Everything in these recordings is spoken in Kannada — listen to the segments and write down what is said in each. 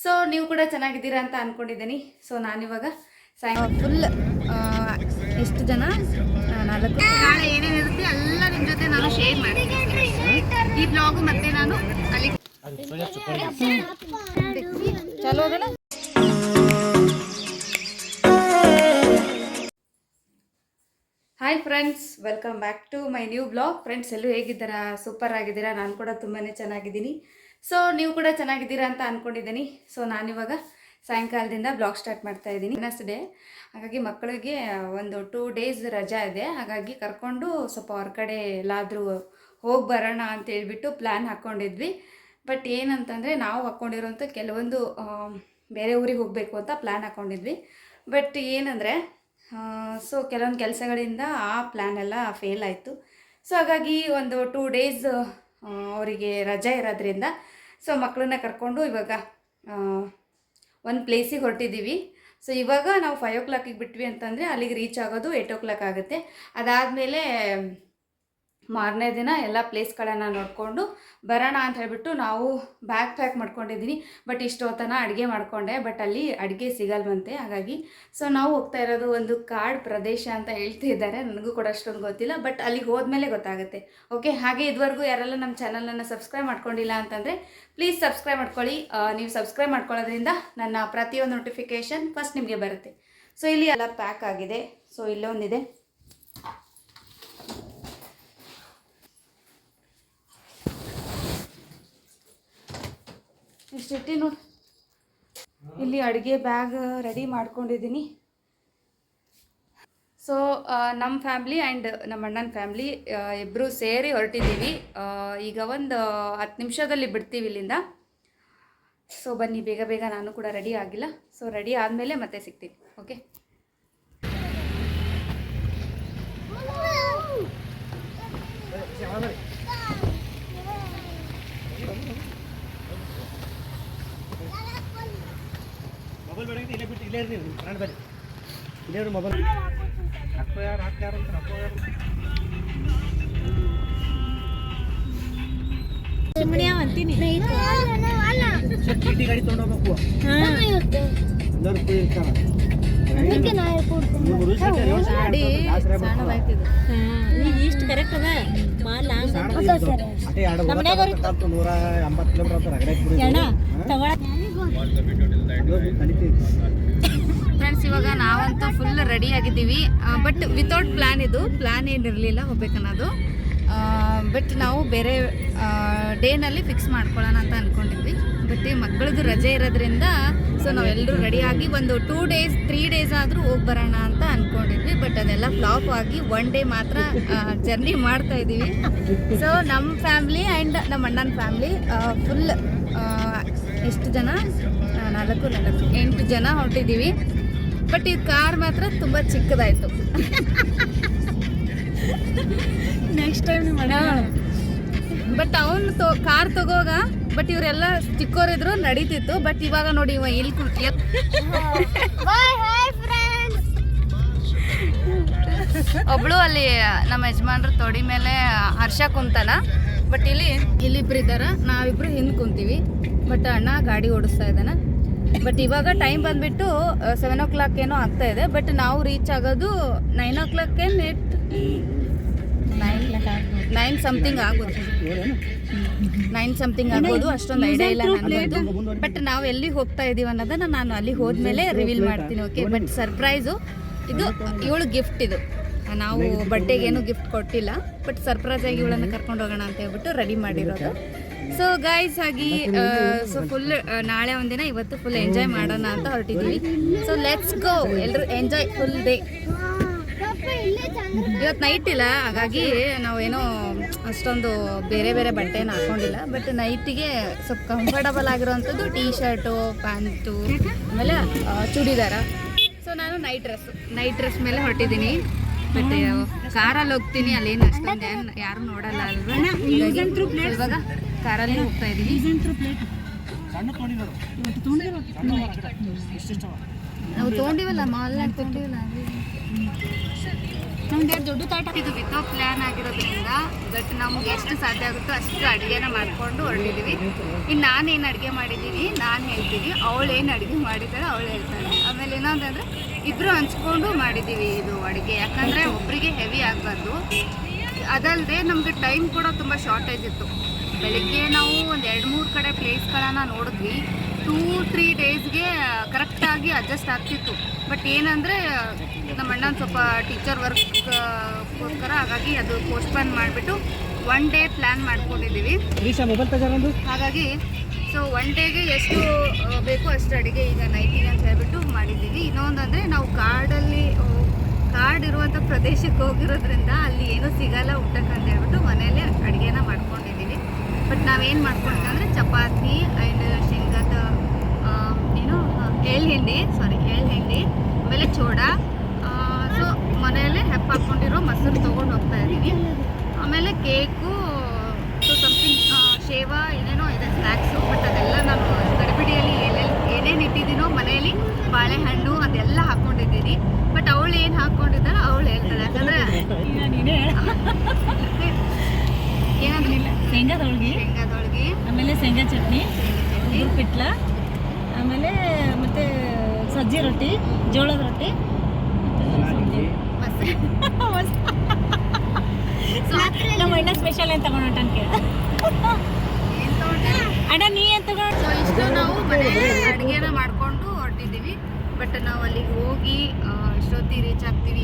ಸೊ ನೀವು ಕೂಡ ಚೆನ್ನಾಗಿದ್ದೀರಾ ಅಂತ ಅಂದ್ಕೊಂಡಿದ್ದೀನಿ. ಸೊ ನಾನಿವಾಗ ಫುಲ್ ಎಷ್ಟು ಜನ 4 ನಾಳೆ ಏನೇನಿರುತ್ತೆ ಎಲ್ಲ ನಿಮ್ಮ ಜೊತೆ ನಾನು ಶೇರ್ ಮಾಡ್ತೀನಿ ಈ ಬ್ಲಾಗು. ಮತ್ತೆ ನಾನು ಅಲ್ಲಿ ಚಲೋ ಅದಲ್ಲ. Hi friends, welcome back to my new blog. Friends ಎಲ್ಲರೂ ಹೇಗಿದ್ದೀರಾ? ಸೂಪರ್ ಆಗಿದ್ದೀರಾ? ನಾನು ಕೂಡ ತುಂಬಾ ಚೆನ್ನಾಗಿದ್ದೀನಿ. ಸೊ ನೀವು ಕೂಡ ಚೆನ್ನಾಗಿದ್ದೀರಾ ಅಂತ ಅಂದ್ಕೊಂಡಿದ್ದೀನಿ. ಸೊ ನಾನಿವಾಗ ಸಾಯಂಕಾಲದಿಂದ ಬ್ಲಾಗ್ ಸ್ಟಾರ್ಟ್ ಮಾಡ್ತಾ ಇದ್ದೀನಿ. ನೆಕ್ಸ್ಟ್ ಡೇ, ಹಾಗಾಗಿ ಮಕ್ಕಳಿಗೆ ಒಂದು 2 ಡೇಸ್ ರಜಾ ಇದೆ. ಹಾಗಾಗಿ ಕರ್ಕೊಂಡು ಸ್ವಲ್ಪ ಹೊರಗಡೆ ಎಲ್ಲಾದರೂ ಹೋಗಿ ಬರೋಣ ಅಂತ ಹೇಳ್ಬಿಟ್ಟು ಪ್ಲ್ಯಾನ್ ಹಾಕ್ಕೊಂಡಿದ್ವಿ. ಬಟ್ ಏನಂತಂದರೆ ನಾವು ಹಾಕ್ಕೊಂಡಿರೋಂಥ ಕೆಲವೊಂದು ಬೇರೆ ಊರಿಗೆ ಹೋಗಬೇಕು ಅಂತ ಪ್ಲ್ಯಾನ್ ಹಾಕ್ಕೊಂಡಿದ್ವಿ. ಬಟ್ ಏನಂದರೆ ಸೊ ಕೆಲವೊಂದು ಕೆಲಸಗಳಿಂದ ಆ ಪ್ಲ್ಯಾನ್ ಎಲ್ಲ ಫೇಲ್ ಆಯಿತು. ಸೊ ಹಾಗಾಗಿ ಒಂದು 2 ಡೇಸ್ ಅವರಿಗೆ ರಜೆ ಇರೋದ್ರಿಂದ ಸೊ ಮಕ್ಕಳನ್ನ ಕರ್ಕೊಂಡು ಇವಾಗ ಒಂದು ಪ್ಲೇಸಿಗೆ ಹೊರಟಿದ್ದೀವಿ. ಸೊ ಇವಾಗ ನಾವು 5 o'clock ಬಿಟ್ವಿ ಅಂತಂದರೆ ಅಲ್ಲಿಗೆ ರೀಚ್ ಆಗೋದು 8 o'clock ಆಗುತ್ತೆ. ಅದಾದಮೇಲೆ ಮಾರನೇ ದಿನ ಎಲ್ಲ ಪ್ಲೇಸ್ಗಳನ್ನು ನೋಡಿಕೊಂಡು ಬರೋಣ ಅಂತ ಹೇಳಿಬಿಟ್ಟು ನಾವು ಬ್ಯಾಗ್ ಪ್ಯಾಕ್ ಮಾಡ್ಕೊಂಡಿದ್ದೀನಿ. ಬಟ್ ಇಷ್ಟೊತ್ತನ ಅಡುಗೆ ಮಾಡಿಕೊಂಡೆ, ಬಟ್ ಅಲ್ಲಿ ಅಡುಗೆ ಸಿಗಲ್ವಂತೆ. ಹಾಗಾಗಿ ಸೊ ನಾವು ಹೋಗ್ತಾ ಇರೋದು ಒಂದು ಕಾಡು ಪ್ರದೇಶ ಅಂತ ಹೇಳ್ತಿದ್ದಾರೆ. ನನಗೂ ಕೂಡ ಅಷ್ಟೊಂದು ಗೊತ್ತಿಲ್ಲ, ಬಟ್ ಅಲ್ಲಿಗೆ ಹೋದ್ಮೇಲೆ ಗೊತ್ತಾಗುತ್ತೆ. ಓಕೆ, ಹಾಗೆ ಇದುವರೆಗೂ ಯಾರೆಲ್ಲ ನಮ್ಮ ಚಾನಲನ್ನು ಸಬ್ಸ್ಕ್ರೈಬ್ ಮಾಡ್ಕೊಂಡಿಲ್ಲ ಅಂತಂದರೆ ಪ್ಲೀಸ್ ಸಬ್ಸ್ಕ್ರೈಬ್ ಮಾಡ್ಕೊಳ್ಳಿ. ನೀವು ಸಬ್ಸ್ಕ್ರೈಬ್ ಮಾಡ್ಕೊಳ್ಳೋದ್ರಿಂದ ನನ್ನ ಪ್ರತಿಯೊಂದು ನೋಟಿಫಿಕೇಷನ್ ಫಸ್ಟ್ ನಿಮಗೆ ಬರುತ್ತೆ. ಸೊ ಇಲ್ಲಿ ಎಲ್ಲ ಪ್ಯಾಕ್ ಆಗಿದೆ. ಸೊ ಇಲ್ಲೊಂದಿದೆ, ಇಷ್ಟಿಟ್ಟು ನೋಡಿ. ಇಲ್ಲಿ ಅಡುಗೆ ಬ್ಯಾಗ್ ರೆಡಿ ಮಾಡ್ಕೊಂಡಿದ್ದೀನಿ. ಸೊ ನಮ್ಮ ಫ್ಯಾಮ್ಲಿ ಆ್ಯಂಡ್ ನಮ್ಮ ಅಣ್ಣನ ಫ್ಯಾಮ್ಲಿ ಇಬ್ಬರು ಸೇರಿ ಹೊರಟಿದ್ದೀವಿ. ಈಗ ಒಂದು 10 ನಿಮಿಷದಲ್ಲಿ ಬಿಡ್ತೀವಿ ಇಲ್ಲಿಂದ. ಸೊ ಬನ್ನಿ, ಬೇಗ ಬೇಗ. ನಾನು ಕೂಡ ರೆಡಿ ಆಗಿಲ್ಲ. ಸೊ ರೆಡಿ ಆದಮೇಲೆ ಮತ್ತೆ ಸಿಗ್ತೀನಿ. ಓಕೆ, ಮೊಬೈಲ್ ಬೇಡ, ಇಲ್ಲೇ ಬಿಟ್ಟು ಇಲ್ಲೇ ಇರ್ರಿ. ಫ್ರೆಂಡ್ ಬನ್ನಿ, ಇಲ್ಲೇ ಇರು. ಮೊಬೈಲ್ ಹಾಕೋ ಯಾರು ಹಾಕ್ಯಾರ ಅಂತ ಹಾಕೋ ಯಾರು ಅಂತೀನಿ. ಚೀಟಿ ಗಾಡಿ ತೊಗೊಂಡೋಗ್ಬೇಕು. ಎಲ್ಲರೂ ಕೂಡ ಇರ್ತಾರ. ಇಷ್ಟು ಕರೆಕ್ಟ್ ಅದ. 180 ಫ್ರೆಂಡ್ಸ್, ಇವಾಗ ನಾವಂತೂ ಫುಲ್ ರೆಡಿ ಆಗಿದ್ದೀವಿ. But without plan. ಇದು ಪ್ಲ್ಯಾನ್ ಏನಿರಲಿಲ್ಲ ಹೋಗ್ಬೇಕನ್ನೋದು. ಬಟ್ ನಾವು ಬೇರೆ ಡೇನಲ್ಲಿ ಫಿಕ್ಸ್ ಮಾಡ್ಕೊಳ್ಳೋಣ ಅಂತ ಅಂದ್ಕೊಂಡಿದ್ವಿ. ಬಟ್ ಈ ಮಕ್ಕಳದ್ದು ರಜೆ ಇರೋದ್ರಿಂದ ಸೊ ನಾವೆಲ್ಲರೂ ರೆಡಿಯಾಗಿ ಒಂದು 2 ಡೇಸ್ 3 ಡೇಸ್ ಆದರೂ ಹೋಗಿ ಬರೋಣ ಅಂತ ಅಂದ್ಕೊಂಡಿದ್ವಿ. ಬಟ್ ಅದೆಲ್ಲ ಫ್ಲಾಪ್ ಆಗಿ 1 ಡೇ ಮಾತ್ರ ಜರ್ನಿ ಮಾಡ್ತಾ ಇದ್ದೀವಿ. ಸೊ ನಮ್ಮ ಫ್ಯಾಮ್ಲಿ ಆ್ಯಂಡ್ ನಮ್ಮ ಅಣ್ಣನ ಫ್ಯಾಮ್ಲಿ ಫುಲ್ ಎಷ್ಟು ಜನ? 8 ಜನ ಹೊರಟಿದ್ದೀವಿ. ಬಟ್ ಈ ಕಾರ್ ಮಾತ್ರ ತುಂಬ ಚಿಕ್ಕದಾಯಿತು. ನೆಕ್ಸ್ಟ್ ಟೈಮ್ ಬಟ್ ಅವನು ಕಾರ್ ತಗೋಗ. ಬಟ್ ಇವರೆಲ್ಲ ಚಿಕ್ಕವರಿದ್ರು ನಡೀತಿತ್ತು. ಬಟ್ ಇವಾಗ ನೋಡಿ, ಇವ ಇಲ್ಲಿ ಒಬ್ಳು ಅಲ್ಲಿ ನಮ್ಮ ಯಜಮಾನ್ರು ತೊಡಿ ಮೇಲೆ ಹರ್ಷ ಕುಂತಾನ. ಬಟ್ ಇಲ್ಲಿ ಇಬ್ರು ಇದ್ದಾರ, ನಾವಿಬ್ರು ಹಿಂದೆ ಕುಂತೀವಿ. ಬಟ್ ಅಣ್ಣ ಗಾಡಿ ಓಡಿಸ್ತಾ ಇದ್ದಾನೆ. ಬಟ್ ಇವಾಗ ಟೈಮ್ ಬಂದುಬಿಟ್ಟು 7 o'clock ಏನೋ ಆಗ್ತಾ ಇದೆ. ಬಟ್ ನಾವು ರೀಚ್ ಆಗೋದು 9 o'clock ಏನು 9 ಸಮಥಿಂಗ್ ಆಗೋದು. 9 ಸಮಥಿಂಗ್ ಆಗ್ಬೋದು, ಅಷ್ಟೊಂದು ಐಡಿಯಾ ಇಲ್ಲ ನನಗದು. ಬಟ್ ನಾವು ಎಲ್ಲಿಗೆ ಹೋಗ್ತಾ ಇದ್ದೀವಿ ಅನ್ನೋದನ್ನು ನಾನು ಅಲ್ಲಿ ಹೋದ್ಮೇಲೆ ರಿವೀಲ್ ಮಾಡ್ತೀನಿ. ಓಕೆ, ಬಟ್ ಸರ್ಪ್ರೈಸು ಇದು. ಇವಳು ಗಿಫ್ಟ್ ಇದು. ನಾವು ಬರ್ಡೇಗೇನು ಗಿಫ್ಟ್ ಕೊಟ್ಟಿಲ್ಲ, ಬಟ್ ಸರ್ಪ್ರೈಸ್ ಆಗಿ ಇವಳನ್ನು ಕರ್ಕೊಂಡು ಹೋಗೋಣ ಅಂತ ಹೇಳ್ಬಿಟ್ಟು ರೆಡಿ ಮಾಡಿರೋದು. ಸೊ ಗೈಸ್, ಹಾಗೆ ಸೊ ಫುಲ್ ನಾಳೆ ಒಂದಿನ, ಇವತ್ತು ಫುಲ್ ಎಂಜಾಯ್ ಮಾಡೋಣ ಅಂತ ಹೊರಟಿದ್ದೀವಿ. ಸೊ ಲೆಟ್ಸ್ ಗೋ, ಎಲ್ಲರೂ ಎಂಜಾಯ್ ಫುಲ್ ಡೇ. ಇವತ್ತು ನೈಟ್ ಇಲ್ಲ, ಹಾಗಾಗಿ ನಾವೇನೋ ಅಷ್ಟೊಂದು ಬೇರೆ ಬೇರೆ ಬಟ್ಟೆನ ಹಾಕ್ಕೊಂಡಿಲ್ಲ. ಬಟ್ ನೈಟಿಗೆ ಸ್ವಲ್ಪ ಕಂಫರ್ಟಬಲ್ ಆಗಿರೋವಂಥದ್ದು ಟೀ ಶರ್ಟು, ಪ್ಯಾಂಟು, ಆಮೇಲೆ ಚೂಡಿದಾರ. ಸೊ ನಾನು ನೈಟ್ ಡ್ರೆಸ್ ಮೇಲೆ ಹೊರಟಿದ್ದೀನಿ. ಬಟ್ ಕಾರಲ್ಲಿ ಹೋಗ್ತೀನಿ, ಅಲ್ಲೇನು ಅಷ್ಟೊಂದು ಯಾರು ನೋಡಲ್ಲ ಅಲ್ವಾ. ಇವಾಗ ಕಾರಲ್ಲಿ ಹೋಗ್ತಾ ಇದ್ದೀವಿ. ಸಣ್ಣ ತೊಗೊಂಡಿ ನೋಡು ಇವತ್ತು ತೊಗೊಂಡಿರೋ ಇಷ್ಟಿಷ್ಟವ ನಾವು ತೊಗೊಂಡಿವಲ್ಲ ಮಾಲ್ನಾಗ ತೊಗೊಂಡಿವಲ್ಲ ನಮ್ದು ದೊಡ್ಡ ತಾಟ ಇದು ವಿತೌಟ್ ಪ್ಲ್ಯಾನ್ ಆಗಿರೋದ್ರಿಂದ ಬಟ್ ನಮ್ಗೆ ಎಷ್ಟು ಸಾಧ್ಯ ಆಗುತ್ತೋ ಅಷ್ಟು ಅಡುಗೆನ ಮಾಡಿಕೊಂಡು ಹೊರಟಿದ್ದೀವಿ. ಇನ್ನು ನಾನೇನು ಅಡುಗೆ ಮಾಡಿದ್ದೀನಿ ನಾನು ಹೇಳ್ತೀನಿ, ಅವಳೇನು ಅಡುಗೆ ಮಾಡಿದ್ದಾಳೆ ಅವಳು ಹೇಳ್ತಾಳೆ. ಆಮೇಲೆ ಏನಂತಂದರೆ ಇಬ್ಬರು ಹಂಚ್ಕೊಂಡು ಮಾಡಿದ್ದೀವಿ ಇದು ಅಡುಗೆ, ಯಾಕಂದರೆ ಒಬ್ಬರಿಗೆ ಹೆವಿ ಆಗಬಾರ್ದು. ಅದಲ್ಲದೆ ನಮಗೆ ಟೈಮ್ ಕೂಡ ತುಂಬ ಶಾರ್ಟೇಜ್ ಇತ್ತು. ಬೆಳಗ್ಗೆ ನಾವು ಒಂದು 2-3 ಕಡೆ ಪ್ಲೇಸ್ಗಳನ್ನು ನೋಡಿದ್ವಿ. 2-3 ಡೇಸ್ಗೆ ಕರೆಕ್ಟಾಗಿ ಅಡ್ಜಸ್ಟ್ ಆಗ್ತಿತ್ತು. ಬಟ್ ಏನಂದರೆ ನಮ್ಮ ಅಣ್ಣನ ಸ್ವಲ್ಪ ಟೀಚರ್ ವರ್ಕ್ಗೋಸ್ಕರ ಹಾಗಾಗಿ ಅದು ಪೋಸ್ಟ್ಪೋನ್ ಮಾಡಿಬಿಟ್ಟು 1 ಡೇ ಪ್ಲ್ಯಾನ್ ಮಾಡ್ಕೊಂಡಿದ್ದೀವಿ. ರೀಶಾ ಮೊಬೈಲ್ ತಗೊಂಡು ಹಾಗಾಗಿ ಸೊ 1 ಡೇಗೆ ಎಷ್ಟು ಬೇಕೋ ಅಷ್ಟು ಅಡುಗೆ ಈಗ ನೈಟಿಗೆ ಅಂತ ಹೇಳ್ಬಿಟ್ಟು ಮಾಡಿದ್ದೀವಿ. ಇನ್ನೊಂದಂದರೆ ನಾವು ಕಾಡ್ ಇರುವಂಥ ಪ್ರದೇಶಕ್ಕೆ ಹೋಗಿರೋದ್ರಿಂದ ಅಲ್ಲಿ ಏನೂ ಸಿಗಲ್ಲ ಊಟಕ್ಕೆ ಅಂತ ಹೇಳ್ಬಿಟ್ಟು ಮನೆಯಲ್ಲೇ ಅಡುಗೆನ ಮಾಡ್ಕೊಂಡಿದ್ದೀವಿ. ಬಟ್ ನಾವೇನು ಮಾಡ್ಕೊಂಡಿದ್ದಂದರೆ ಚಪಾತಿ ಆ್ಯಂಡ್ ಶೇಂಗಾದ ಎಳ್ಳು ಹಿಂಡಿ ಆಮೇಲೆ ಚೋಡ, ಸೊ ಮನೆಯಲ್ಲೇ ಹೆಪ್ಪ ಹಾಕ್ಕೊಂಡಿರೋ ಮೊಸರು ತೊಗೊಂಡು ಹೋಗ್ತಾ ಇದ್ದೀವಿ. ಆಮೇಲೆ ಕೇಕು, ಸೊ ಸಮಥಿಂಗ್ ಶೇವಾ ಏನೇನೋ ಇದೆ ಸ್ನ್ಯಾಕ್ಸು. ಬಟ್ ಅದೆಲ್ಲ ನಾನು ಗಡಿಬಿಡಿಯಲ್ಲಿ ಏನೇನು ಇಟ್ಟಿದ್ದೀನೋ ಮನೆಯಲ್ಲಿ ಬಾಳೆಹಣ್ಣು ಅದೆಲ್ಲ ಹಾಕ್ಕೊಂಡಿದ್ದೀನಿ. ಬಟ್ ಅವಳು ಏನು ಹಾಕ್ಕೊಂಡಿದ್ದಾಳೆ ಅವಳು ಹೇಳ್ತಾಳೆ. ಯಾಕಂದರೆ ಈಗ ನೀನೇ ಏನಂದ್ರಿಲ್ಲ ಶೇಂಗಾದ ಹೋಳಿಗೆ, ಆಮೇಲೆ ಶೇಂಗಾ ಚಟ್ನಿ, ಪಿಟ್ಲ, ಆಮೇಲೆ ಮತ್ತೆ ಸಜ್ಜಿ ರೊಟ್ಟಿ, ಜೋಳದ ರೊಟ್ಟಿ, ನಮ್ಮ ಅಣ್ಣ ಸ್ಪೆಷಲ್ ಏನು ತಗೊಂಡಂಗೆ ಏನು ತೊಗೊಂಡೆ ಅಣ್ಣ ನೀ ಏನು ತಗೊಂಡು. ಸೊ ಇಷ್ಟು ನಾವು ಮನೆಯಲ್ಲೇ ಅಡುಗೆನ ಮಾಡಿಕೊಂಡು ಹೊರಟಿದ್ದೀವಿ. ಬಟ್ ನಾವು ಅಲ್ಲಿಗೆ ಹೋಗಿ ಎಷ್ಟೊತ್ತಿಗೆ ರೀಚ್ ಆಗ್ತೀವಿ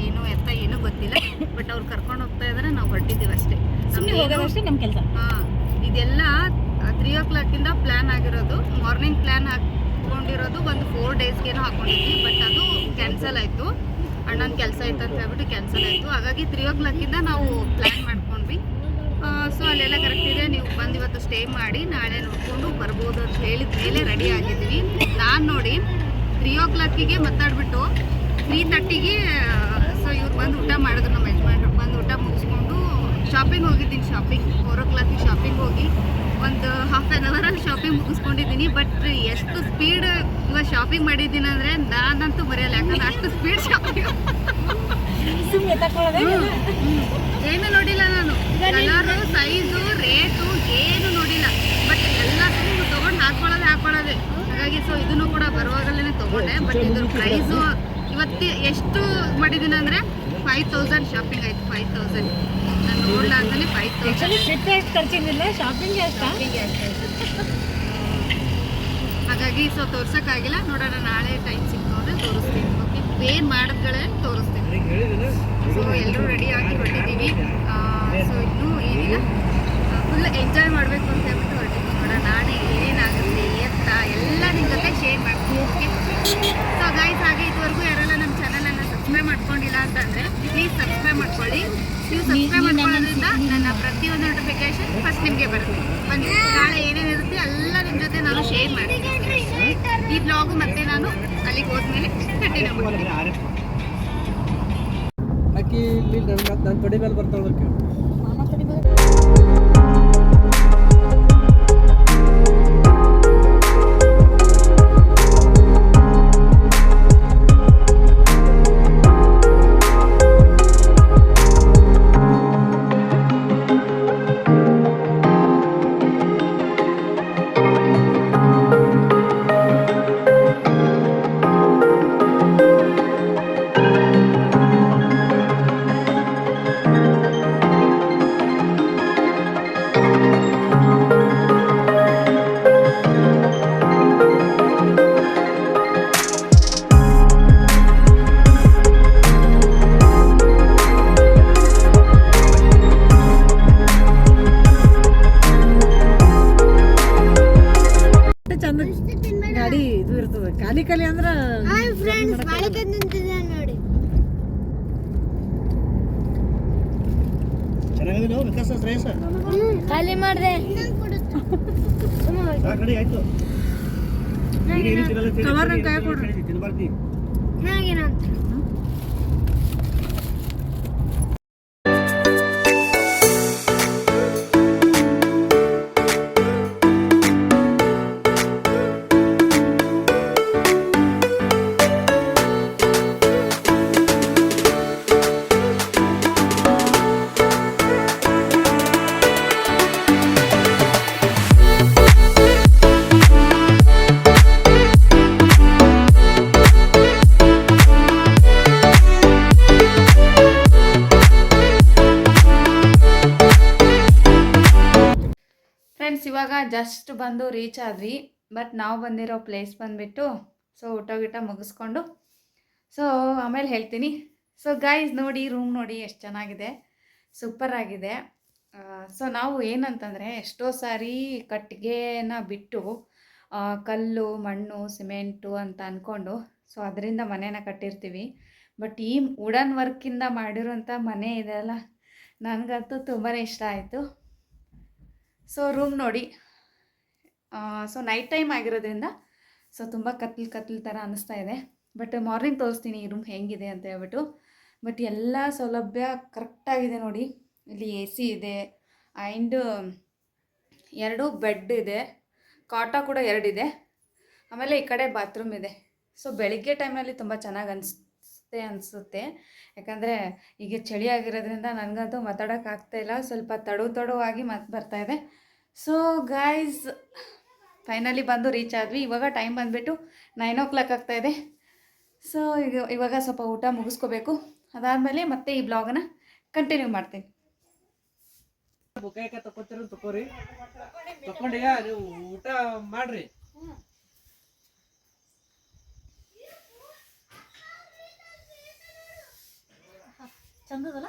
ಏನೂ ಗೊತ್ತಿಲ್ಲ. ಬಟ್ ಅವ್ರು ಕರ್ಕೊಂಡು ಹೋಗ್ತಾ ಇದ್ದಾರೆ, ನಾವು ಹೊರಟಿದ್ದೀವಿ ಅಷ್ಟೇ. ಸುಮ್ಮನೆ ಹೋಗೋದಷ್ಟೇ ನಮ್ಮ ಕೆಲಸ. ಹಾಂ, ಇದೆಲ್ಲ 3 o'clock ಪ್ಲ್ಯಾನ್ ಆಗಿರೋದು. ಮಾರ್ನಿಂಗ್ ಪ್ಲ್ಯಾನ್ ಹಾಕ್ಕೊಂಡಿರೋದು ಒಂದು 4 ಡೇಸ್ಗೇನೋ ಹಾಕ್ಕೊಂಡಿದ್ವಿ. ಬಟ್ ಅದು ಕ್ಯಾನ್ಸಲ್ ಆಯಿತು, ಅಣ್ಣನ ಕೆಲಸ ಇತ್ತು ಅಂತ ಹೇಳ್ಬಿಟ್ಟು ಕ್ಯಾನ್ಸಲ್ ಆಯಿತು. ಹಾಗಾಗಿ 3 o'clock ನಾವು ಪ್ಲ್ಯಾನ್ ಮಾಡ್ಕೊಂಡ್ವಿ. ಸೊ ಅಲ್ಲೆಲ್ಲ ಕರೆಕ್ಟ್ ಇದೆ, ನೀವು ಬಂದು ಇವತ್ತು ಸ್ಟೇ ಮಾಡಿ ನಾಳೆ ನೋಡ್ಕೊಂಡು ಬರ್ಬೋದು ಅಂತ ಹೇಳಿದ ಮೇಲೆ ರೆಡಿ ಆಗಿದ್ದೀವಿ. ನಾನು ನೋಡಿ 3 o'clock ಮಾತಾಡ್ಬಿಟ್ಟು 3:30 ಸೊ ಇವ್ರು ಬಂದು ಊಟ ಮಾಡಿದ್ರು. ನಮ್ಮ ಯಜಮಾನ್ರು ಬಂದು ಊಟ ಮುಗಿಸ್ಕೊಂಡು ಶಾಪಿಂಗ್ ಹೋಗಿದ್ದೀನಿ. 4 o'clock ಶಾಪಿಂಗ್ ಹೋಗಿ ಒಂದು ಹಾಫ್ ಆನ್ ಅವರಲ್ಲಿ ಶಾಪಿಂಗ್ ಮುಗಿಸ್ಕೊಂಡಿದ್ದೀನಿ. ಬಟ್ ಎಷ್ಟು ಸ್ಪೀಡ್ ಇವಾಗ ಶಾಪಿಂಗ್ ಮಾಡಿದ್ದೀನಿ ಅಂದರೆ ನಾನಂತೂ ಬರೆಯಲ್ಲ, ಯಾಕಂದ್ರೆ ಅಷ್ಟು ಸ್ಪೀಡ್ ಶಾಪಿಂಗ್. ಸುಮ್ಮನೆ ತಗೊಳ್ಳೋದೇ ಏನು ನೋಡಿಲ್ಲ ನಾನು, ಕಲರು ಸೈಜು ರೇಟು ಏನು ನೋಡಿಲ್ಲ. ಬಟ್ ಎಲ್ಲ ತೊಗೊಂಡು ಹಾಕ್ಕೊಳ್ಳೋದೆ. ಹಾಗಾಗಿ ಸೊ ಇದನ್ನು ಕೂಡ ಬರುವಾಗಲೇ ತೊಗೊಂಡೆ. ಬಟ್ ಇದ್ರ ಪ್ರೈಸು ಇವತ್ತು ಎಷ್ಟು ಮಾಡಿದ್ದೀನಿ ಅಂದರೆ 5,000 ಶಾಪಿಂಗ್ ಆಯಿತು. 5,000 ನಾನು ನೋಡ್ಲಾರ್ದೇ 5,000 ಟ್ರಿಪ್ ಎಷ್ಟು ಖರ್ಚಿಲ್ಲ, ಶಾಪಿಂಗ್ ಅಷ್ಟೇ. ಹಾಗಾಗಿ ಸೊ ತೋರ್ಸೋಕ್ಕಾಗಿಲ್ಲ. ನೋಡೋಣ ನಾಳೆ ಟೈಮ್ ಸಿಕ್ತವ್ರೆ ತೋರಿಸ್ತೀನಿ. ಓಕೆ, ಏನು ಮಾಡಿದ್ಗಳೇ ತೋರಿಸ್ತೀನಿ. ಸೊ ಎಲ್ಲರೂ ರೆಡಿಯಾಗಿ ಹೊರಟಿದ್ದೀವಿ. ಸೊ ಇನ್ನೂ ಏನಿಲ್ಲ, ಫುಲ್ ಎಂಜಾಯ್ ಮಾಡಬೇಕು ಅಂತ ಹೇಳ್ಬಿಟ್ಟು ಹೊರಟಿದ್ದೀವಿ. ನೋಡೋಣ ನಾಳೆ ಏನೇನಾಗುತ್ತೆ ಎತ್ತ ಎಲ್ಲ ನಿಮ್ಮ ಜೊತೆ ಶೇರ್ ಮಾಡ್ತೀನಿ. ಓಕೆ, ಸೊ ಗೈಸ್, ಹಾಗೆ ಇದುವರೆಗೂ ಯಾರೆಲ್ಲ ನಮ್ಮ ಚಾನಲನ್ನು ಸಬ್ಸ್ಕ್ರೈಬ್ ಮಾಡ್ಕೊಂಡಿಲ್ಲ ಅಂತಂದರೆ ಪ್ಲೀಸ್ ಸಬ್ಸ್ಕ್ರೈಬ್ ಮಾಡ್ಕೊಳ್ಳಿ. ನೀವು ಸಬ್ಸ್ಕ್ರೈಬ್ ಮಾಡ್ಕೊಳ್ಳೋದ್ರಿಂದ ನನ್ನ ಪ್ರತಿಯೊಂದು ನೋಟಿಫಿಕೇಶನ್ ಫಸ್ಟ್ ನಿಮಗೆ ಬರುತ್ತೆ. ಬನ್ನಿ, ನಾಳೆ ಏನೇನಿರುತ್ತೆ ಎಲ್ಲ ನಿಮ್ಮ ಜೊತೆ ನಾನು ಶೇರ್ ಮಾಡ್ತೀನಿ. ಈ ಬ್ಲಾಗು ಮತ್ತೆ ನಾನು ಅಲ್ಲಿಗೆ ಹೋದ್ಮೇಲೆ ಕಂಟಿನ್ಯೂ ಮಾಡ್ತೀನಿ. ಆಕಿ ಇಲ್ಲಿ ನನ್ನ ತೊಡೆ ಮೇಲೆ ಬರ್ತಾಳೆ. ಚಂದ ಗಾಡಿ ಇದು ಇರ್ತದೆ. ಖಾಲಿ ಅಂದ್ರೆ ಚೆನ್ನಾಗಿದೆ ವಿಕಾಸ ಶ್ರೇಯಸ್ ಖಾಲಿ ಮಾಡ್ದೆ ರೆಡಿ ಆಯ್ತು. ಕವರ್ ಕೈ ಕೊಡ್ರಿ. ತಿನ್ಬಾರ್ದಿ ಹೇಗೇನಂತ ಜಸ್ಟ್ ಬಂದು ರೀಚ್ ಆದ್ವಿ. ಬಟ್ ನಾವು ಬಂದಿರೋ ಪ್ಲೇಸ್ ಬಂದುಬಿಟ್ಟು ಸೊ ಊಟ ಗೀಟ ಮುಗಿಸ್ಕೊಂಡು ಸೊ ಆಮೇಲೆ ಹೇಳ್ತೀನಿ. ಸೊ ಗೈಸ್ ನೋಡಿ, ರೂಮ್ ನೋಡಿ ಎಷ್ಟು ಚೆನ್ನಾಗಿದೆ, ಸೂಪರ್ ಆಗಿದೆ. ಸೊ ನಾವು ಏನಂತಂದರೆ ಎಷ್ಟೋ ಸಾರಿ ಕಟ್ಟಿಗೆನ ಬಿಟ್ಟು ಕಲ್ಲು ಮಣ್ಣು ಸಿಮೆಂಟು ಅಂತ ಅಂದ್ಕೊಂಡು ಸೊ ಅದರಿಂದ ಮನೇನ ಕಟ್ಟಿರ್ತೀವಿ. ಬಟ್ ಈ ವುಡನ್ ವರ್ಕಿಂದ ಮಾಡಿರೋಂಥ ಮನೆ ಇದೆಯಲ್ಲ, ನನಗಂತೂ ತುಂಬಾ ಇಷ್ಟ ಆಯಿತು. ಸೊ ರೂಮ್ ನೋಡಿ, ಸೊ ನೈಟ್ ಟೈಮ್ ಆಗಿರೋದ್ರಿಂದ ಸೊ ತುಂಬ ಕತ್ಲು ಥರ ಅನ್ನಿಸ್ತಾ ಇದೆ. ಬಟ್ ಮಾರ್ನಿಂಗ್ ತೋರಿಸ್ತೀನಿ ಈ ರೂಮ್ ಹೇಗಿದೆ ಅಂತ ಹೇಳ್ಬಿಟ್ಟು. ಬಟ್ ಎಲ್ಲ ಸೌಲಭ್ಯ ಕರೆಕ್ಟಾಗಿದೆ ನೋಡಿ. ಇಲ್ಲಿ ಎ ಸಿ ಇದೆ ಆ್ಯಂಡ್ 2 ಬೆಡ್ ಇದೆ, ಕಾಟ ಕೂಡ 2 ಇದೆ. ಆಮೇಲೆ ಈ ಕಡೆ ಬಾತ್ರೂಮ್ ಇದೆ. ಸೊ ಬೆಳಿಗ್ಗೆ ಟೈಮ್ನಲ್ಲಿ ತುಂಬ ಚೆನ್ನಾಗಿ ಅನಿಸುತ್ತೆ. ಯಾಕಂದರೆ ಈಗ ಚಳಿ ಆಗಿರೋದ್ರಿಂದ ನನಗಂತೂ ಮಾತಾಡೋಕ್ಕಾಗ್ತಾಯಿಲ್ಲ, ಸ್ವಲ್ಪ ತಡವಾಗಿ ಮಾತು ಬರ್ತಾಯಿದೆ. ಸೊ ಗೈಸ್ ಫೈನಲಿ ಬಂದು ರೀಚ್ ಆದ್ವಿ. ಇವಾಗ ಟೈಮ್ ಬಂದುಬಿಟ್ಟು 9 o'clock ಆಗ್ತಾಯಿದೆ. ಸೊ ಇವಾಗ ಸ್ವಲ್ಪ ಊಟ ಮುಗಿಸ್ಕೋಬೇಕು. ಅದಾದಮೇಲೆ ಮತ್ತೆ ಈ ಬ್ಲಾಗನ್ನ ಕಂಟಿನ್ಯೂ ಮಾಡ್ತೀನಿ. ಬುಕ್ಕಾಯಕ ತಗೋರಿ, ತಗೊಂಡೀಗ ನೀವು ಊಟ ಮಾಡ್ರಿ. ಚಂದದಲ್ಲ?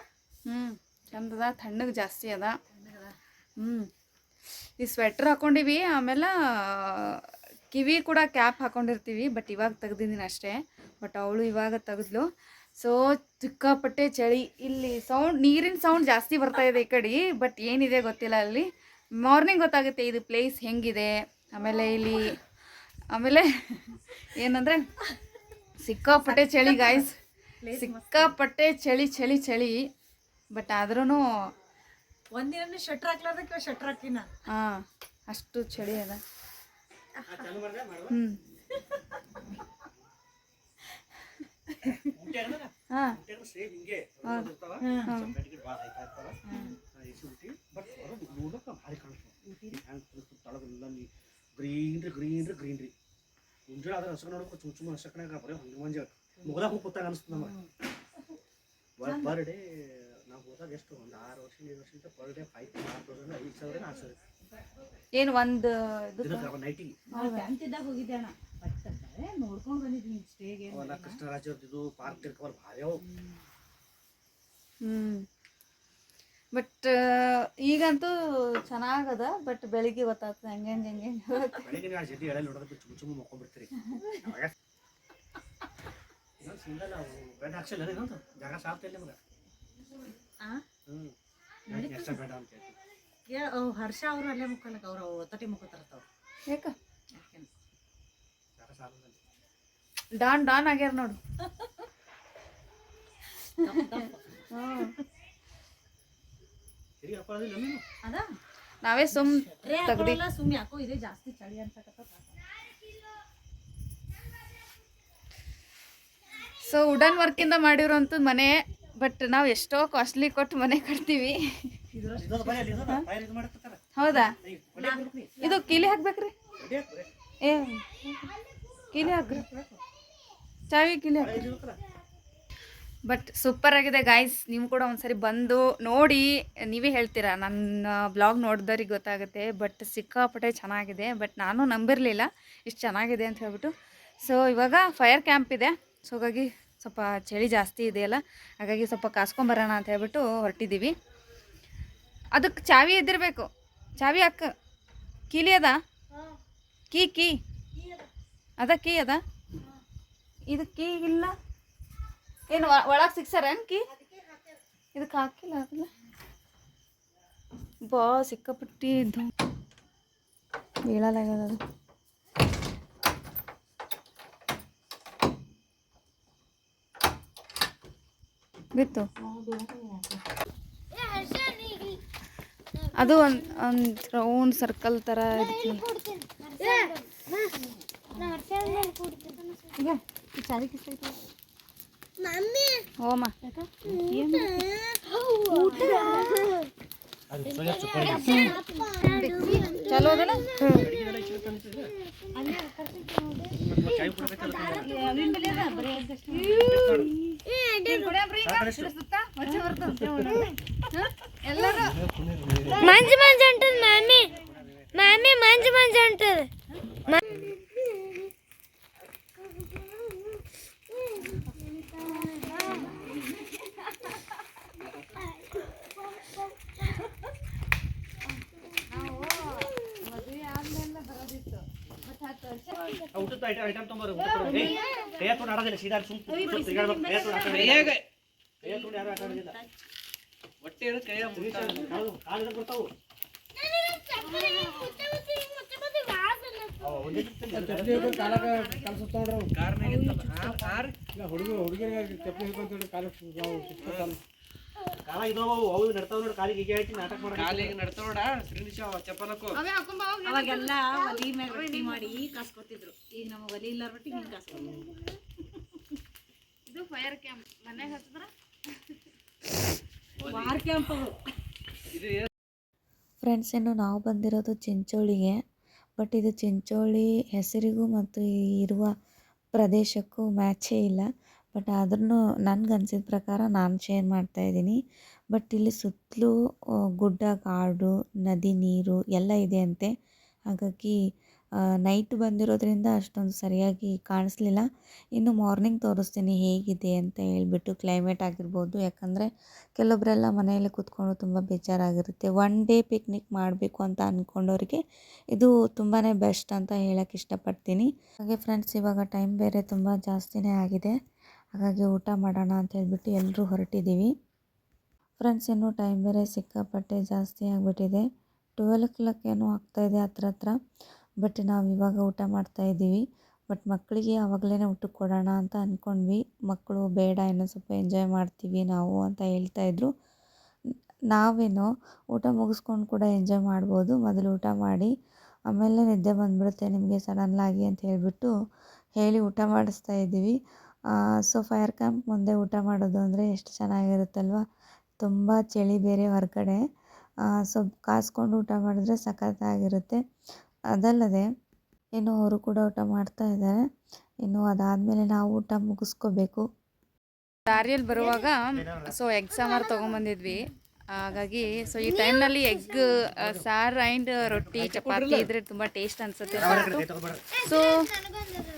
ಚಂದದ, ತಣ್ಣಗೆ ಜಾಸ್ತಿ ಅದ. ಈ ಸ್ವೆಟ್ರ್ ಹಾಕ್ಕೊಂಡಿವಿ, ಆಮೇಲೆ ಕಿವಿ ಕೂಡ ಕ್ಯಾಪ್ ಹಾಕ್ಕೊಂಡಿರ್ತೀವಿ. ಬಟ್ ಇವಾಗ ತೆಗ್ದಿದ್ದೀನಿ ಅಷ್ಟೇ. ಬಟ್ ಅವಳು ಇವಾಗ ತೆಗೆದ್ಲು. ಸೊ ಸಿಕ್ಕಾಪಟ್ಟೆ ಚಳಿ. ಇಲ್ಲಿ ನೀರಿನ ಸೌಂಡ್ ಜಾಸ್ತಿ ಬರ್ತಾ ಇದೆ ಈ ಕಡೆ. ಬಟ್ ಏನಿದೆ ಗೊತ್ತಿಲ್ಲ. ಅಲ್ಲಿ ಮಾರ್ನಿಂಗ್ ಗೊತ್ತಾಗುತ್ತೆ ಇದು ಪ್ಲೇಸ್ ಹೆಂಗಿದೆ. ಆಮೇಲೆ ಏನಂದರೆ ಸಿಕ್ಕಾಪಟ್ಟೆ ಚಳಿ ಗಾಯ್ಸ್, ಸಿಕ್ಕಾಪಟ್ಟೆ ಚಳಿ. ಬಟ್ ಆದ್ರೂ ಒಂದಿನ ಶಟ್ರ್ ಹಾಕ್ಲಾರ್ದಕ್ಕೆ ಶಟ್ರ್ ಹಾಕಿನ ಅಷ್ಟು ಚಳಿ ಅದ. ಗ್ರೀನ್ರಿ ಮುಂಜಾನೆ ಅದ್ರ ಹಸರು ನೋಡ್ಬೇಕು. ಚುಮ್ ಹಸಕನಾಗ ಬರೀ ಹಂಗೆ ಮಂಜ ಮುಗದಾಗ ಹೋಗಿ ಕೂತಾಗ ಅನಿಸ್ತದೆ ನಮಗೆ. ಪರ್ ಡೇ ನಾವು ಹೋದಾಗ ಎಷ್ಟು ಒಂದು 6 ವರ್ಷ 7 ವರ್ಷದಿಂದ ಪರ್ ಡೇ 5,000 6,000 ಏನು ಒಂದು ನೈಟಿಗೆ ಅಂತಿದ್ದಾಗ ಹೋಗಿದ್ದೆ ಅಣ್ಣ. ನೋಡ್ಕೊಂಡು ಬಂದಿದ್ದೀನಿ ಸ್ಟೇಗೆ. ಕೃಷ್ಣರಾಜ ಅವ್ರದ್ದು ಪಾರ್ಕ್ ತಿರ್ಕವರ್ ಭಾರಿ. ಬಟ್ ಈಗಂತೂ ಚೆನ್ನಾಗದ. ಬಟ್ ಬೆಳಿಗ್ಗೆ ಗೊತ್ತಾಗ್ತದೆ ಹೆಂಗೆ ಬೆಳಿಗ್ಗೆ ಆ ಜಡ್ಡಿ ಎಳೆ ನೋಡೋದು ಚುಮ್ ಮಕ್ಕೊಂಡ್ಬಿಡ್ತೀರಿ. ಸಿಂಗಲ್ ಬೆಡ್ ಹಾಕ್ಸಿಲ್ಲ ಇನ್ನೊಂದು ಜಾಗ ಸಾಲ್ತಿಲ್ಲ ನಿಮ್ಗೆ. ಎಷ್ಟು ಬೇಡ ಅಂತ ಹೇಳ್ತೀವಿ. ಹರ್ಷ ಅವರು ಅಲ್ಲೇ ಮುಕ್ಕಲಕ್ಕ, ಅವ್ರು ಒತ್ತಟಿ ಮುಕ್ಕೋತಾರತ್ತವ್ರು. ಯಾಕ ಜಾಗ ಸಾಲ ಡಾನ್ ಆಗ್ಯಾರ ನೋಡು. ಅದ ನಾವೇ ತಗಡಿ ಸುಮ್ಮನೆ ಯಾಕೋ ಇದೆ ಜಾಸ್ತಿ ಚಳಿ ಅನ್ಸಕತ್ತ. ಸೊ ವುಡನ್ ವರ್ಕಿಂದ ಮಾಡಿರೋಂಥದ್ದು ಮನೆ. ಬಟ್ ನಾವು ಎಷ್ಟೋ ಕಾಸ್ಟ್ಲಿ ಕೊಟ್ಟು ಮನೆ ಕಟ್ತೀವಿ. ಹೌದಾ? ಇದು ಕೀಲಿ ಹಾಕ್ಬೇಕ್ರಿ? ಏ ಕೀಲಿ ಹಾಕ್ರಿ, ಚಾವಿ ಕೀಲಿ ಹಾಕ್ರಿ. ಬಟ್ ಸೂಪರ್ ಆಗಿದೆ ಗಾಯ್ಸ್. ನೀವು ಕೂಡ ಒಂದ್ಸರಿ ಬಂದು ನೋಡಿ, ನೀವೇ ಹೇಳ್ತೀರಾ. ನನ್ನ ಬ್ಲಾಗ್ ನೋಡಿದವ್ರಿಗೆ ಗೊತ್ತಾಗುತ್ತೆ. ಬಟ್ ಸಿಕ್ಕಾಪಟ್ಟೆ ಚೆನ್ನಾಗಿದೆ. ಬಟ್ ನಾನು ನಂಬಿರಲಿಲ್ಲ ಇಷ್ಟು ಚೆನ್ನಾಗಿದೆ ಅಂತ ಹೇಳ್ಬಿಟ್ಟು. ಸೊ ಇವಾಗ ಫೈರ್ ಕ್ಯಾಂಪ್ ಇದೆ. ಸೊ ಹಾಗಾಗಿ ಸ್ವಲ್ಪ ಚಳಿ ಜಾಸ್ತಿ ಇದೆಯಲ್ಲ, ಹಾಗಾಗಿ ಸ್ವಲ್ಪ ಕಾಸ್ಕೊಂಬರೋಣ ಅಂತ ಹೇಳ್ಬಿಟ್ಟು ಹೊರಟಿದ್ದೀವಿ. ಅದಕ್ಕೆ ಚಾವಿ ಇದ್ದಿರಬೇಕು. ಚಾವಿ ಅಕ್ಕ ಕೀಲಿ ಅದ? ಕೀ ಅದ, ಕೀ ಅದ. ಇದು ಕೀ ಇಲ್ಲ ಏನು ಒಳಗೆ ಸಿಕ್ಸಾರೇನು ಕೀ? ಇದಕ್ಕೆ ಹಾಕಿಲ್ಲ ಅದಲ್ಲ. ಸಿಕ್ಕಾಪಟ್ಟಿ ಬೀಳಲಾಗ್ಯದ ಅದು. ಬಿತ್ತು ಅದು ಒಂದು ರೌಂಡ್ ಸರ್ಕಲ್ ಥರ ಇರುತ್ತೆ. ಓಮ ಚಲೋ ಅದಲ್ಲ. ಮಂಜು ಮಂಜು ಅಂಟದ ಮಮ್ಮಿ ಮಮ್ಮಿ ಮಂಜು ಮಂಜು ಅಂಟದ ಊಟದ ಐಟಮ್ ತೊಂಬರು ಕೈಯ ತೊಗೊಂಡು ಆಡೋದಿಲ್ಲ ಸೀದಾ ಸುಮ್ ತಿರ್ಗಾಡ್ಬೇಕು ಕೈಯ ತೊಗೊಂಡು ಯಾರು ಆಟ ಆಡೋದಿಲ್ಲ ಹೊಟ್ಟೆ ಕೈಯ ಕಾಲಿಗೆ ಬರ್ತಾವು ಕಾಲ ಇದಾವ ಅವು ನಡ್ತಾವ ನೋಡಿ ಕಾಲಿಗೆ ಹೀಗೆ ಹಾಕಿ ನಾಟಕ ಮಾಡಿ ಕಾಲಿಗೆ ನಡ್ತಾವಡ ಚಪ್ಪಲಕ್ಕೂ ಅವಾಗೆಲ್ಲ ಒಲಿ ಮ್ಯಾಗ ರೊಟ್ಟಿ ಮಾಡಿ ಕಾಸ್ಕೊತಿದ್ರು. ಈಗ ನಮಗೆ ಒಲಿ ಇಲ್ಲ ರೊಟ್ಟಿ ಹಿಂಗೆ ಕಾಸ್ಕೊತಿದ್ರು. ಇದು ಫೈರ್ ಕ್ಯಾಂಪ್ ಮನೆಗೆ ಹತ್ತಿದ್ರ ವಾರ್ ಕ್ಯಾಂಪ್ ಅದು. ಫ್ರೆಂಡ್ಸ್, ಇನ್ನು ನಾವು ಬಂದಿರೋದು ಚಿಂಚೋಳಿಗೆ. ಬಟ್ ಇದು ಚಿಂಚೋಳಿ ಹೆಸರಿಗೂ ಮತ್ತು ಇರುವ ಪ್ರದೇಶಕ್ಕೂ ಮ್ಯಾಚೇ ಇಲ್ಲ. ಬಟ್ ಆದ್ರೂ ನನಗನ್ಸಿದ ಪ್ರಕಾರ ನಾನು ಶೇರ್ ಮಾಡ್ತಾಯಿದ್ದೀನಿ. ಬಟ್ ಇಲ್ಲಿ ಸುತ್ತಲೂ ಗುಡ್ಡ, ಕಾಡು, ನದಿ, ನೀರು ಎಲ್ಲ ಇದೆ ಅಂತೆ. ಹಾಗಾಗಿ ನೈಟ್ ಬಂದಿರೋದ್ರಿಂದ ಅಷ್ಟೊಂದು ಸರಿಯಾಗಿ ಕಾಣಿಸ್ಲಿಲ್ಲ. ಇನ್ನು ಮಾರ್ನಿಂಗ್ ತೋರಿಸ್ತೀನಿ ಹೇಗಿದೆ ಅಂತ ಹೇಳ್ಬಿಟ್ಟು. ಕ್ಲೈಮೇಟ್ ಆಗಿರ್ಬೋದು, ಯಾಕಂದರೆ ಕೆಲವೊಬ್ಬರೆಲ್ಲ ಮನೆಯಲ್ಲಿ ಕೂತ್ಕೊಂಡು ತುಂಬ ಬೇಜಾರಾಗಿರುತ್ತೆ. ಒನ್ ಡೇ ಪಿಕ್ನಿಕ್ ಮಾಡಬೇಕು ಅಂತ ಅಂದ್ಕೊಂಡವ್ರಿಗೆ ಇದು ತುಂಬಾ ಬೆಸ್ಟ್ ಅಂತ ಹೇಳೋಕ್ಕೆ ಇಷ್ಟಪಡ್ತೀನಿ. ಹಾಗೆ ಫ್ರೆಂಡ್ಸ್, ಇವಾಗ ಟೈಮ್ ಬೇರೆ ತುಂಬ ಜಾಸ್ತಿನೇ ಆಗಿದೆ. ಹಾಗಾಗಿ ಊಟ ಮಾಡೋಣ ಅಂತ ಹೇಳ್ಬಿಟ್ಟು ಎಲ್ಲರೂ ಹೊರಟಿದ್ದೀವಿ. ಫ್ರೆಂಡ್ಸ್, ಇನ್ನೂ ಟೈಮ್ ಬೇರೆ ಸಿಕ್ಕಾಪಟ್ಟೆ ಜಾಸ್ತಿ ಆಗಿಬಿಟ್ಟಿದೆ. 12 o'clock ಏನೋ ಆಗ್ತಾಯಿದೆ ಹತ್ರ. ಬಟ್ ನಾವು ಇವಾಗ ಊಟ ಮಾಡ್ತಾಯಿದ್ದೀವಿ. ಬಟ್ ಮಕ್ಕಳಿಗೆ ಆವಾಗಲೇ ಊಟಕ್ಕೆ ಕೊಡೋಣ ಅಂತ ಅಂದ್ಕೊಂಡ್ವಿ. ಮಕ್ಕಳು ಬೇಡ, ಇನ್ನೂ ಸ್ವಲ್ಪ ಎಂಜಾಯ್ ಮಾಡ್ತೀವಿ ನಾವು ಅಂತ ಹೇಳ್ತಾಯಿದ್ರು. ನಾವೇನೋ ಊಟ ಮುಗಿಸ್ಕೊಂಡು ಕೂಡ ಎಂಜಾಯ್ ಮಾಡ್ಬೋದು. ಮೊದಲು ಊಟ ಮಾಡಿ ಆಮೇಲೆ ನಿದ್ದೆ ಬಂದುಬಿಡುತ್ತೆ ನಿಮಗೆ ಸಡನ್ನಾಗಿ ಅಂತ ಹೇಳ್ಬಿಟ್ಟು ಹೇಳಿ ಊಟ ಮಾಡಿಸ್ತಾ ಇದ್ದೀವಿ. ಸೊ ಫೈರ್ ಕ್ಯಾಂಪ್ ಮುಂದೆ ಊಟ ಮಾಡೋದು ಅಂದರೆ ಎಷ್ಟು ಚೆನ್ನಾಗಿರುತ್ತಲ್ವ. ತುಂಬ ಚಳಿ ಬೇರೆ ಹೊರಗಡೆ. ಸೊ ಕಾಸ್ಕೊಂಡು ಊಟ ಮಾಡಿದ್ರೆ ಸಖತ್ತಾಗಿರುತ್ತೆ. ಅದಲ್ಲದೆ ಇನ್ನು ಅವರು ಕೂಡ ಊಟ ಮಾಡ್ತಾ ಇದ್ದಾರೆ. ಇನ್ನು ಅದಾದಮೇಲೆ ನಾವು ಊಟ ಮುಗಿಸ್ಕೋಬೇಕು. ದಾರಿಯಲ್ಲಿ ಬರುವಾಗ ಸೊ ಎಗ್ ಸಾಂಬಾರು ತೊಗೊಂಬಂದಿದ್ವಿ. ಹಾಗಾಗಿ ಸೊ ಈ ಟೈಮ್ನಲ್ಲಿ ಎಗ್ ಸಾರು ಆ್ಯಂಡ್ ರೊಟ್ಟಿ ಚಪಾತಿ ಇದ್ರೆ ತುಂಬ ಟೇಸ್ಟ್ ಅನಿಸುತ್ತೆ. ಸೊ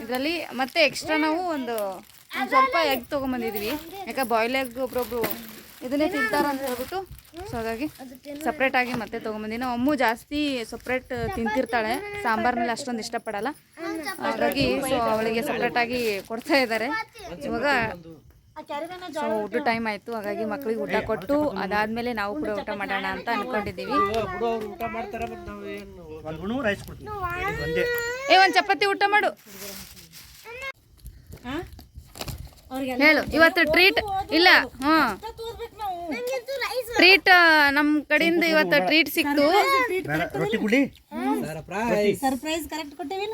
ಇದರಲ್ಲಿ ಮತ್ತೆ ಎಕ್ಸ್ಟ್ರಾ ನಾವು ಒಂದು ಸ್ವಲ್ಪ ಎಗ್ ತೊಗೊಂಬಂದಿದ್ವಿ. ಯಾಕೆ ಬಾಯ್ಲ್ ಎಗ್ ಒಬ್ರೊಬ್ರು ಇದನ್ನೇ ತಿಂತಾರ ಅಂತ ಹೇಳ್ಬಿಟ್ಟು ಸೊ ಹಾಗಾಗಿ ಸಪ್ರೇಟಾಗಿ ಮತ್ತೆ ತೊಗೊಂಬಂದಿನಿ. ನಾವು ಅಮ್ಮು ಜಾಸ್ತಿ ಸಪ್ರೇಟ್ ತಿಂತಿರ್ತಾಳೆ, ಸಾಂಬಾರ್ನಲ್ಲಿ ಅಷ್ಟೊಂದು ಇಷ್ಟಪಡಲ್ಲ. ಹಾಗಾಗಿ ಸೊ ಅವಳಿಗೆ ಸಪ್ರೇಟಾಗಿ ಕೊಡ್ತಾ ಇದ್ದಾರೆ. ಇವಾಗ ಸೊ ಊಟ ಟೈಮ್ ಆಯಿತು. ಹಾಗಾಗಿ ಮಕ್ಕಳಿಗೆ ಊಟ ಕೊಟ್ಟು ಅದಾದಮೇಲೆ ನಾವು ಕೂಡ ಊಟ ಮಾಡೋಣ ಅಂತ ಅಂದ್ಕೊಂಡಿದ್ದೀವಿ. ಒಂದು ಚಪಾತಿ ಊಟ ಮಾಡು ಹೇಳು. ಇವತ್ತು ಟ್ರೀಟ್ ಇಲ್ಲ. ಟ್ರೀಟ್ ನಮ್ಮ ಕಡೆಯಿಂದ ಇವತ್ತು ಟ್ರೀಟ್ ಸಿಕ್ತು. Surprise correct ಕೊಟ್ಟೇವಿ.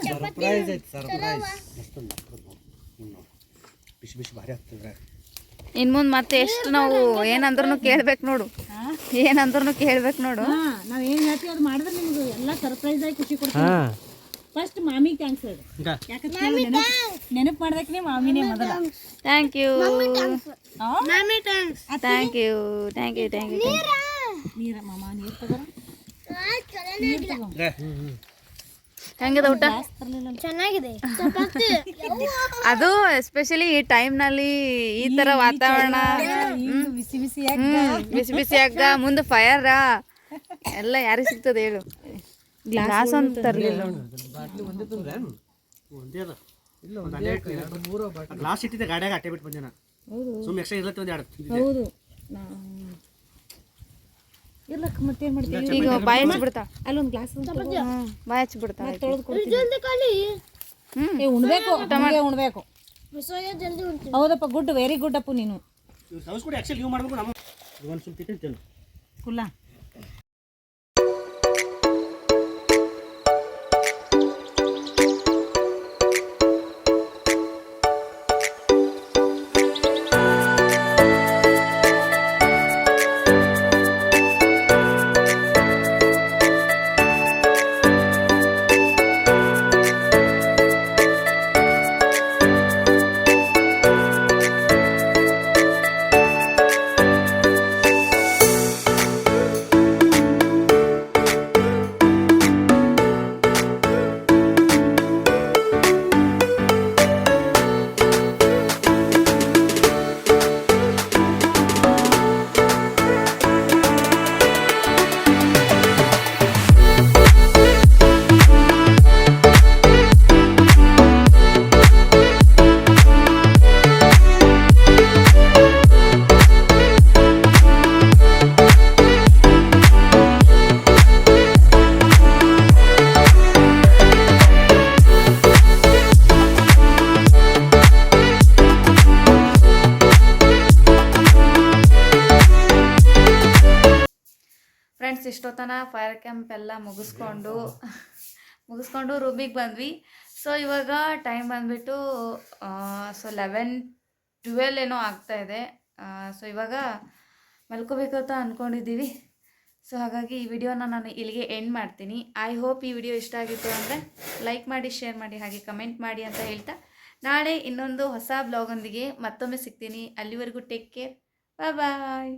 ಇನ್ ಮುಂದೆ ಮತ್ತೆ ಎಷ್ಟು ನಾವು ಏನಂದ್ರೂ ಕೇಳ್ಬೇಕು ನೋಡು. ನಾವ್ ಏನ್ ಹೇಳ್ತೀವಿ ಅದು ಮಾಡಿದ್ರೆ ನಿಮ್ಗೆ ಎಲ್ಲ ಸರ್ಪ್ರೈಸ್ ಆಗಿ ಖುಷಿ ಕೊಡ್ತೀವಿ. ಫಸ್ಟ್ ಮಾಮಿಗೆ ಥ್ಯಾಂಕ್ಸ್ ಹೇಳಿ. ಯಾಕಂದ್ರೆ ನೆನಪು ಮಾಡ್ದಕ್ಕೆ ಮಾಮಿನೇ ಮೊದಲ. Thank you. ನೀರ ಮಾಮ ನೀರು ತಗೋರ. ಹೆಂಗಿದೆ ಊಟ? ಚೆನ್ನಾಗಿದೆ. ಅದು ಎಸ್ಪೆಷಲಿ ಈ ಟೈಮ್ನಲ್ಲಿ ಈ ತರ ವಾತಾವರಣ, ಬಿಸಿ ಬಿಸಿ ಬಿಸಿ ಬಿಸಿ ಹಗ್ಗ, ಮುಂದೆ ಫೈರ್ ಎಲ್ಲ ಯಾರಿಗೆ ಸಿಗ್ತದೆ ಹೇಳು. ಗ್ಲಾಸ್ ಅಂತ ತರಲಿಲ್ಲ. ಗ್ಲಾಸ್ ಇಟ್ಟಿದ್ದೆ ಗಾಡಿಯಾಗ ಅಟ್ಟೆ ಬಿಟ್ಟು ಬಂದೆ ನಾನು. ಸುಮ್ಮನೆ ಎಕ್ಸ್ಟ್ರಾ ಇರ್ಲತ್ತೆ ಒಂದು ಎರಡು. ಹೌದು ಇರ್ಲಕ್ಕ ಮತ್ತೇನ್ ಮಾಡ್ತೀವಿ. ಈಗ ಬಾಯಿ ಹಚ್ಚಿಬಿಡ್ತಾ, ಅಲ್ಲೊಂದು ಗ್ಲಾಸ್ ಬಾಯಿ ಹಚ್ಚಿಬಿಡ್ತಾ. ತೊಳೆದು ಕೊಡ್ತೀನಿ. ಉಣ್ಬೇಕು, ಉಣ್ಬೇಕು. ಹೌದಪ್ಪ, ಗುಡ್, ವೆರಿ ಗುಡ್ ಅಪ್ಪು ನೀನು. ಆಕ್ಚುಲಿ ನೀವು ಮಾಡ್ಬೇಕು. ನಮ್ಮ ಒಂದು ಸ್ವಲ್ಪ ತಿಂತೇನೆ ಕುಲ್ಲ. ಫ್ರೆಂಡ್ಸ್ ಇಷ್ಟೊತ್ತನ ಫೈರ್ ಕ್ಯಾಂಪ್ ಎಲ್ಲ ಮುಗಿಸ್ಕೊಂಡು ರೂಮಿಗೆ ಬಂದ್ವಿ. ಸೊ ಇವಾಗ ಟೈಮ್ ಬಂದುಬಿಟ್ಟು ಸೊ 11-12 ಏನೋ ಆಗ್ತಾಯಿದೆ. ಸೊ ಇವಾಗ ಮಲ್ಕೋಬೇಕು ಅಂತ ಅಂದ್ಕೊಂಡಿದ್ದೀವಿ. ಸೊ ಹಾಗಾಗಿ ಈ ವಿಡಿಯೋನ ನಾನು ಇಲ್ಲಿಗೆ ಎಂಡ್ ಮಾಡ್ತೀನಿ. ಐ ಹೋಪ್ ಈ ವಿಡಿಯೋ ಇಷ್ಟ ಆಗಿತ್ತು ಅಂದರೆ ಲೈಕ್ ಮಾಡಿ, ಶೇರ್ ಮಾಡಿ, ಹಾಗೆ ಕಮೆಂಟ್ ಮಾಡಿ ಅಂತ ಹೇಳ್ತಾ ನಾಳೆ ಇನ್ನೊಂದು ಹೊಸ ಬ್ಲಾಗೊಂದಿಗೆ ಮತ್ತೊಮ್ಮೆ ಸಿಗ್ತೀನಿ. ಅಲ್ಲಿವರೆಗೂ ಟೇಕ್ ಕೇರ್, ಬಾಯ್.